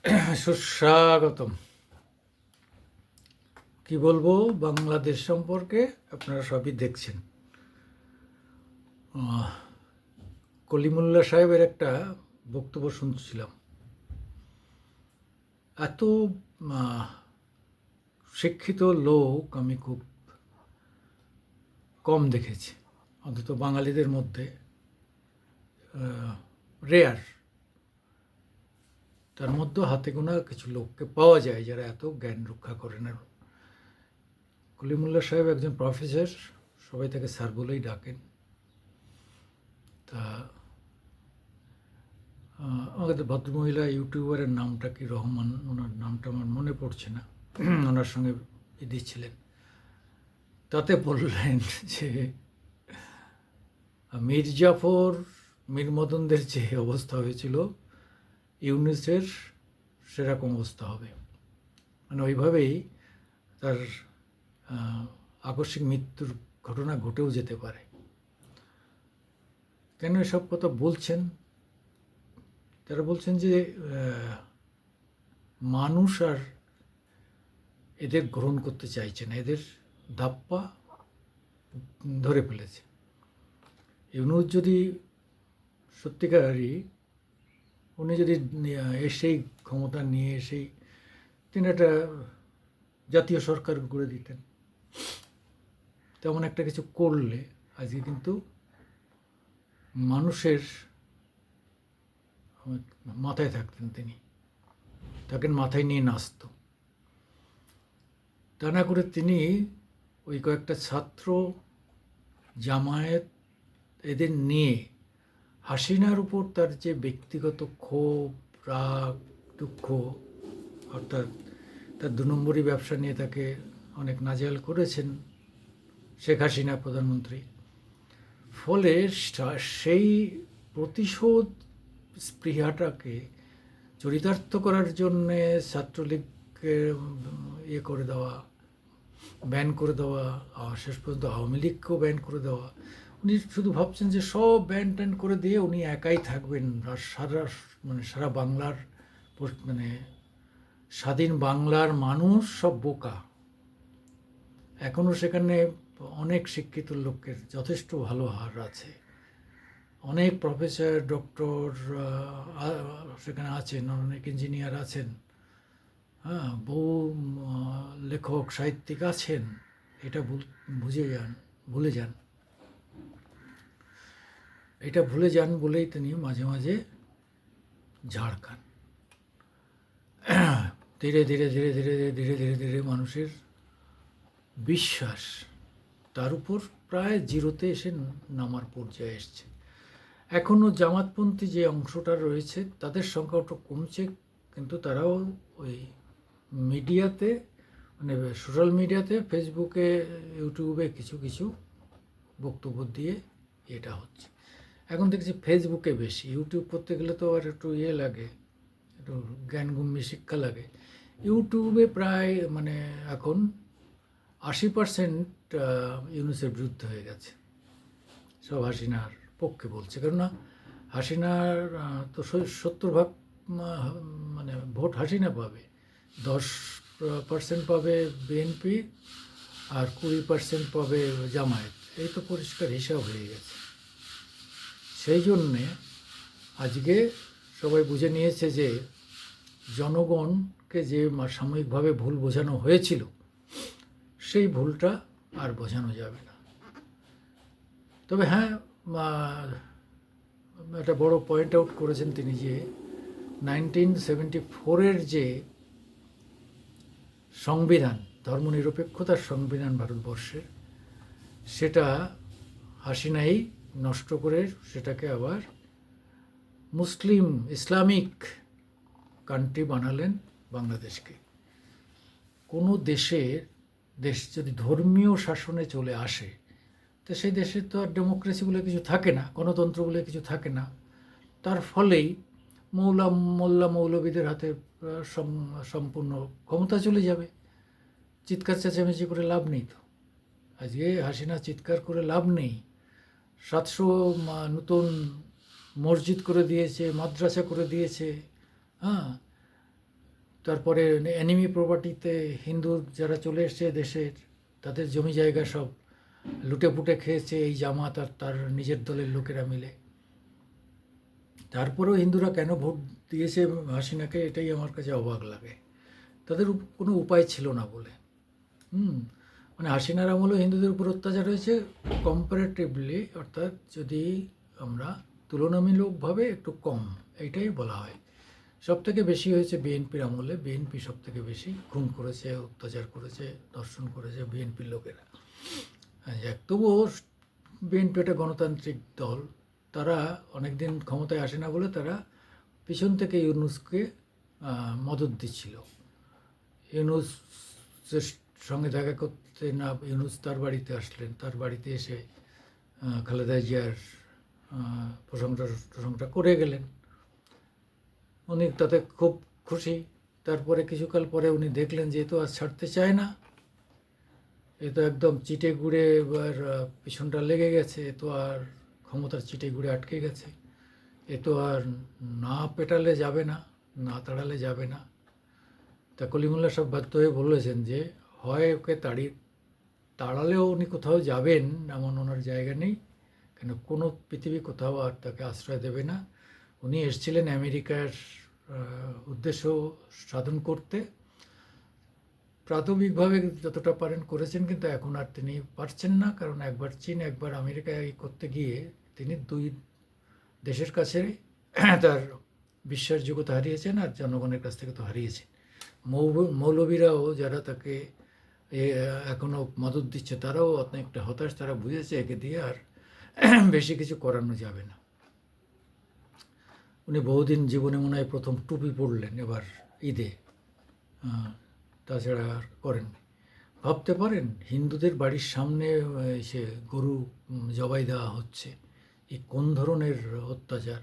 সুস্বাগতম। কি বলবো বাংলাদেশ সম্পর্কে? আপনারা সবই দেখছেন। কলিমুল্লাহ সাহেবের একটা বক্তব্য শুনছিলাম। এত শিক্ষিত লোক আমি খুব কম দেখেছি, অন্তত বাঙালিদের মধ্যে রেয়ার। তার মধ্যে হাতে গোনা কিছু লোককে পাওয়া যায় যারা এত জ্ঞান রক্ষা করেন। আর কলিমুল্লাহ সাহেব একজন প্রফেসর, সবাই তাকে স্যার বলেই ডাকেন। তা আমাদের ভদ্রমহিলা ইউটিউবারের নামটা কি, রহমান, ওনার নামটা আমার মনে পড়ছে না, ওনার সঙ্গে দিচ্ছিলেন। তাতে বললেন যে মীর জাফর, মীর মদনদের যে অবস্থা হয়েছিল ইউনুসের সেরকম অবস্থা হবে। মানে ওইভাবেই তার আকস্মিক মৃত্যুর ঘটনা ঘটেও যেতে পারে। কেন এসব কথা বলছেন? তারা বলছেন যে মানুষ আর এদের গ্রহণ করতে চাইছে না, এদের ধাপ্পা ধরে ফেলেছে। ইউনুস যদি সত্যিকারই, উনি যদি এসেই ক্ষমতা নিয়ে এসেই তিনি একটা জাতীয় সরকার গড়ে দিতেন, তেমন একটা কিছু করলে আজকে কিন্তু মানুষের মাথায় থাকতেন তিনি, তাকে মাথায় নিয়ে নাচত। তা না করে তিনি ওই কয়েকটা ছাত্র, জামায়াত, এদের নিয়ে হাসিনার উপর তার যে ব্যক্তিগত ক্ষোভ, রাগ, দুঃখ, অর্থাৎ তার ২ নম্বরই ব্যবসা নিয়ে তাকে অনেক নাজেহাল করেছেন শেখ হাসিনা প্রধানমন্ত্রী। ফলে সেই প্রতিশোধ স্পৃহাটাকে চরিতার্থ করার জন্যে ছাত্রলীগকে ইয়ে করে দেওয়া, ব্যান করে দেওয়া, শেষ পর্যন্ত আওয়ামী লীগকেও ব্যান করে দেওয়া। উনি শুধু ভাবছেন যে সব ব্যান ট্যান করে দিয়ে উনি একাই থাকবেন, আর সারা বাংলার, মানে স্বাধীন বাংলার মানুষ সব বোকা। এখনও সেখানে অনেক শিক্ষিত লোকের যথেষ্ট ভালো হার আছে, অনেক প্রফেসর, ডক্টর সেখানে আছেন, অনেক ইঞ্জিনিয়ার আছেন, হ্যাঁ, বহু লেখক সাহিত্যিক আছেন। এটা ভুলে যান। এটা ভুলে যান বলেই তিনি মাঝে মাঝে ঝাড় খান। ধীরে ধীরে ধীরে ধীরে ধীরে ধীরে ধীরে মানুষের বিশ্বাস তার উপর প্রায় জিরোতে এসে নামার পর্যায়ে এসছে। এখনও জামাতপন্থী যে অংশটা রয়েছে তাদের সংখ্যাটা কমছে, কিন্তু তারাও ওই মিডিয়াতে, মানে সোশ্যাল মিডিয়াতে, ফেসবুকে, ইউটিউবে কিছু কিছু বক্তব্য দিয়ে এটা হচ্ছে। এখন দেখছি ফেসবুকে বেশি, ইউটিউব করতে গেলে তো আর একটু লাগে, একটু জ্ঞানগুম্মি শিক্ষা লাগে। ইউটিউবে প্রায় মানে এখন 80% ইউনুসের বিরুদ্ধে হয়ে গেছে, সব হাসিনার পক্ষে বলছে। কেননা হাসিনার তো 70% মানে ভোট হাসিনা পাবে, 10% পাবে বিএনপি, আর 20% পাবে জামায়াত। এই তো পরিষ্কার হিসাব হয়ে গেছে। সেই জন্যে আজকে সবাই বুঝে নিয়েছে যে জনগণকে যে সাময়িকভাবে ভুল বোঝানো হয়েছিল, সেই ভুলটা আর বোঝানো যাবে না। তবে হ্যাঁ, একটা বড় পয়েন্ট আউট করেছেন তিনি যে 1974-এর যে সংবিধান, ধর্মনিরপেক্ষতার সংবিধান ভারতবর্ষের, সেটা হাসিনাই নষ্ট করে সেটাকে আবার ইসলামিক কান্ট্রি বানালেন বাংলাদেশকে। কোনো দেশ যদি ধর্মীয় শাসনে চলে আসে, তো সেই দেশে তো আর ডেমোক্রেসি বলে কিছু থাকে না, গণতন্ত্র বলে কিছু থাকে না। তার ফলেই মোল্লা মৌলবীদের হাতে সম্পূর্ণ ক্ষমতা চলে যাবে। চিৎকার চেঁচামেচি করে লাভ নেই তো। আজকে হাসিনা চিৎকার করে লাভ নেই। 700 নতুন মসজিদ করে দিয়েছে, মাদ্রাসা করে দিয়েছে, হ্যাঁ, তারপরে এনিমি প্রপার্টিতে হিন্দু যারা চলে এসছে দেশের, তাদের জমি জায়গা সব লুটে পুটে খেয়েছে এই জামাত আর তার নিজের দলের লোকেরা মিলে। তারপরেও হিন্দুরা কেন ভোট দিয়েছে হাসিনাকে, এটাই আমার কাছে অবাক লাগে। তাদের কোনো উপায় ছিল না বলে। মানে হাসিনার আমলেও হিন্দুদের উপর অত্যাচার হয়েছে কম্পারেটিভলি, অর্থাৎ যদি আমরা তুলনামূলকভাবে একটু কম, এইটাই বলা হয়। সব থেকে বেশি হয়েছে বিএনপির আমলে। বিএনপি সব থেকে বেশি খুন করেছে, অত্যাচার করেছে, ধর্ষণ করেছে বিএনপির লোকেরা। তবুও বিএনপি একটা গণতান্ত্রিক দল, তারা অনেকদিন ক্ষমতায় আসে না বলে তারা পিছন থেকে ইউনূসকে মদত দিচ্ছিল। ইউনূসের সঙ্গে দেখা করতে না, ইউনূস তার বাড়িতে আসলেন, তার বাড়িতে এসে খালেদা জিয়ার প্রশংসা করে গেলেন। উনি তাতে খুব খুশি। তারপরে কিছুকাল পরে উনি দেখলেন যে এ তো আর ছাড়তে চায় না, এ তো একদম চিটে গুড়ে এবার পিছনটা লেগে গেছে, এ তো আর ক্ষমতার চিটে গুড়ে আটকে গেছে, এ তো আর না পেটালে যাবে না, না তাড়ালে যাবে না। তা কলিমুল্লাহ সব বাধ্য হয়ে বলেছেন যে হয় ওকে তাড়ালেও উনি কোথাও যাবেন এমন ওনার জায়গা নেই, কেন কোনো পৃথিবী কোথাও আর তাকে আশ্রয় দেবে না। উনি এসেছিলেন আমেরিকার উদ্দেশ্য সাধন করতে, প্রাথমিকভাবে যতটা পারেন করেছেন, কিন্তু এখন আর তিনি পারছেন না, কারণ একবার চীন একবার আমেরিকায় করতে গিয়ে তিনি দুই দেশের কাছে তার বিশ্বাসযোগ্যতা হারিয়েছেন আর জনগণের কাছ থেকে তো হারিয়েছেন। মৌলবীরাও যারা তাকে এখনও মদত দিচ্ছে তারাও অনেকটা হতাশ, তারা বুঝেছে একে দিয়ে আর বেশি কিছু করানো যাবে না। উনি বহুদিন জীবনে মনে হয় প্রথম টুপি পরলেন এবার ঈদে, তাছাড়া আর করেননি। ভাবতে পারেন হিন্দুদের বাড়ির সামনে এসে গরু জবাই দেওয়া হচ্ছে, এই কোন ধরনের অত্যাচার!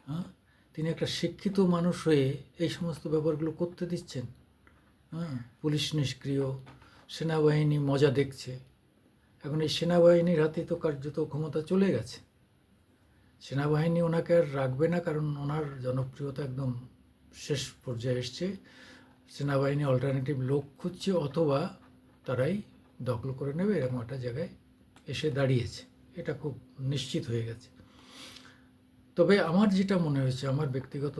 হ্যাঁ, তিনি একটা শিক্ষিত মানুষ হয়ে এই সমস্ত ব্যাপারগুলো করতে দিচ্ছেন। হ্যাঁ, পুলিশ নিষ্ক্রিয়, সেনাবাহিনী মজা দেখছে। এখন এই সেনাবাহিনীর হাতে তো কার্যত ক্ষমতা চলে গেছে। সেনাবাহিনী ওনাকে আর রাখবে না, কারণ ওনার জনপ্রিয়তা একদম শেষ পর্যায়ে এসছে। সেনাবাহিনী অল্টারনেটিভ লোক খুঁজছে, অথবা তারাই দখল করে নেবে, এরকম একটা জায়গায় এসে দাঁড়িয়েছে, এটা খুব নিশ্চিত হয়ে গেছে। তবে আমার যেটা মনে হয়েছে, আমার ব্যক্তিগত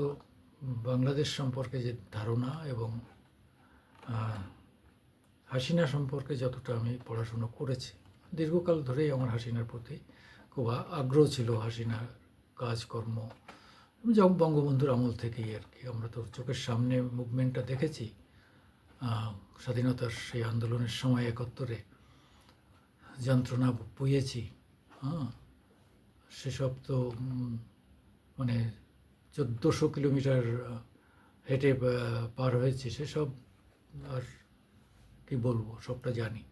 বাংলাদেশ সম্পর্কে যে ধারণা এবং হাসিনা সম্পর্কে যতটা আমি পড়াশুনো করেছি, দীর্ঘকাল ধরেই আমার হাসিনার প্রতি খুব আগ্রহ ছিল। হাসিনার কাজকর্ম যেমন বঙ্গবন্ধুর আমল থেকেই আর কি, আমরা তো চোখের সামনে মুভমেন্টটা দেখেছি স্বাধীনতার সেই আন্দোলনের সময় 71-এ যন্ত্রণা বইয়েছি। সেসব তো মানে 1400 কিলোমিটার হেঁটে পার হয়েছে, সেসব আর কি বলবো, সবটা জানি।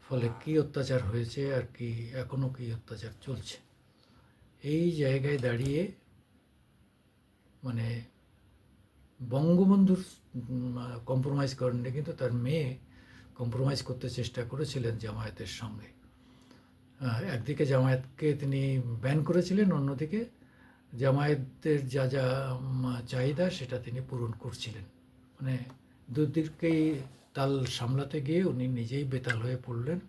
ফলে কি অত্যাচার হয়েছে আর কি এখনও কি অত্যাচার চলছে, এই জায়গায় দাঁড়িয়ে মানে বঙ্গবন্ধুর কম্প্রোমাইজ করেননি, কিন্তু তার মেয়ে কম্প্রোমাইজ করতে চেষ্টা করেছিলেন জামায়াতের সঙ্গে। একদিকে জামায়াতকে তিনি ব্যান করেছিলেন, অন্যদিকে জামায়াতের যা যা চাহিদা সেটা তিনি পূরণ করছিলেন। মানে দুদিকেই তাল সামলাতে গিয়ে উনি নিজেই বেতাল হয়ে পড়লেন।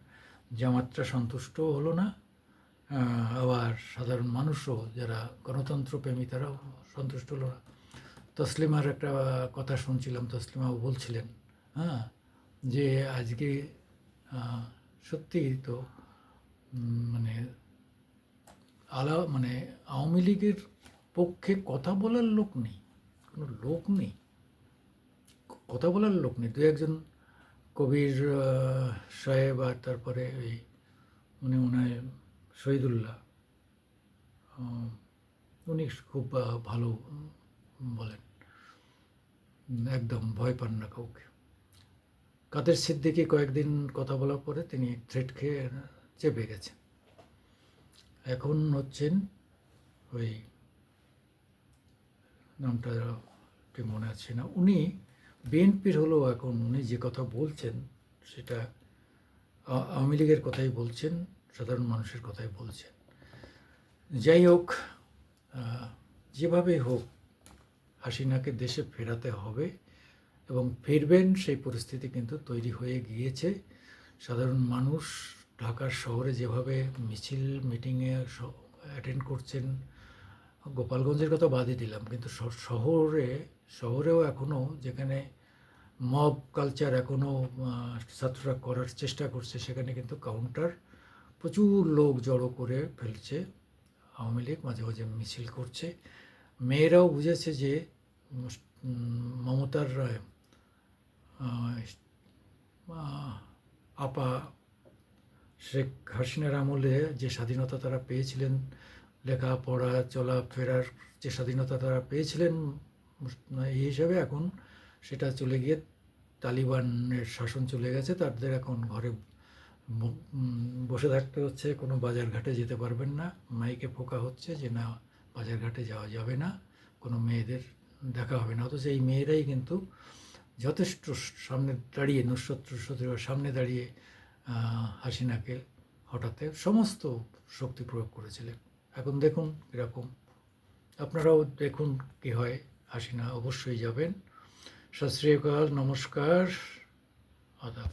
জামাতটা সন্তুষ্টও হলো না, আবার সাধারণ মানুষও যারা গণতন্ত্রপ্রেমী তারাও সন্তুষ্ট হলো না। তসলিমার একটা কথা শুনছিলাম, তসলিমাও বলছিলেন যে আজকে সত্যিই তো মানে মানে আওয়ামী লীগের পক্ষে কথা বলার লোক নেই, কোনো লোক নেই, কথা বলার লোক নেই। দু একজন কবির সাহেব আর তারপরে ওই উনি মনে হয় শহীদুল্লাহ, উনি খুব ভালো বলেন, একদম ভয় পান না কাউকে। কাদের সিদ্দিকী কয়েকদিন কথা বলার পরে তিনি থ্রেট খেয়ে চেপে গেছেন। এখন হচ্ছেন ওই নামটা ঠিক মনে আছে না, উনি বিএনপির হলেও এখন উনি যে কথা বলছেন সেটা আওয়ামী লীগের কথাই বলছেন, সাধারণ মানুষের কথাই বলছেন। যাই হোক, যেভাবেই হোক হাসিনাকে দেশে ফেরাতে হবে, এবং ফিরবেন সেই পরিস্থিতি কিন্তু তৈরি হয়ে গিয়েছে। সাধারণ মানুষ ঢাকার শহরে যেভাবে মিছিল মিটিংয়ে অ্যাটেন্ড করছেন, গোপালগঞ্জের কথা বাদই দিলাম, কিন্তু শহরেও এখনও যেখানে মব কালচার এখনও ছাত্ররা করার চেষ্টা করছে, সেখানে কিন্তু কাউন্টার প্রচুর লোক জড়ো করে ফেলছে। আওয়ামী লীগ মাঝে মাঝে মিছিল করছে। মেয়েরাও বুঝেছে যে মমতার আপা শেখ হাসিনার আমলে যে স্বাধীনতা তারা পেয়েছিলেন, লেখাপড়া চলাফেরার যে স্বাধীনতা তারা পেয়েছিলেন, এই হিসাবে এখন সেটা চলে গিয়ে তালিবানের শাসন চলে গেছে। তাদের এখন ঘরে বসে থাকতে হচ্ছে, কোনো বাজারঘাটে যেতে পারবেন না। মাইকে ফোকা হচ্ছে যে না, বাজারঘাটে যাওয়া যাবে না, কোনো মেয়েদের দেখা হবে না। অথচ এই মেয়েরাই কিন্তু যথেষ্ট সামনে দাঁড়িয়ে, নুসরত সামনে দাঁড়িয়ে হাসিনাকে হঠাতে সমস্ত শক্তি প্রয়োগ করেছিলেন। এখন দেখুন এরকম, আপনারাও দেখুন কী হয়। হাসিনা অবশ্যই যাবেন। সত শ্রী আকাল, নমস্কার, আদাব।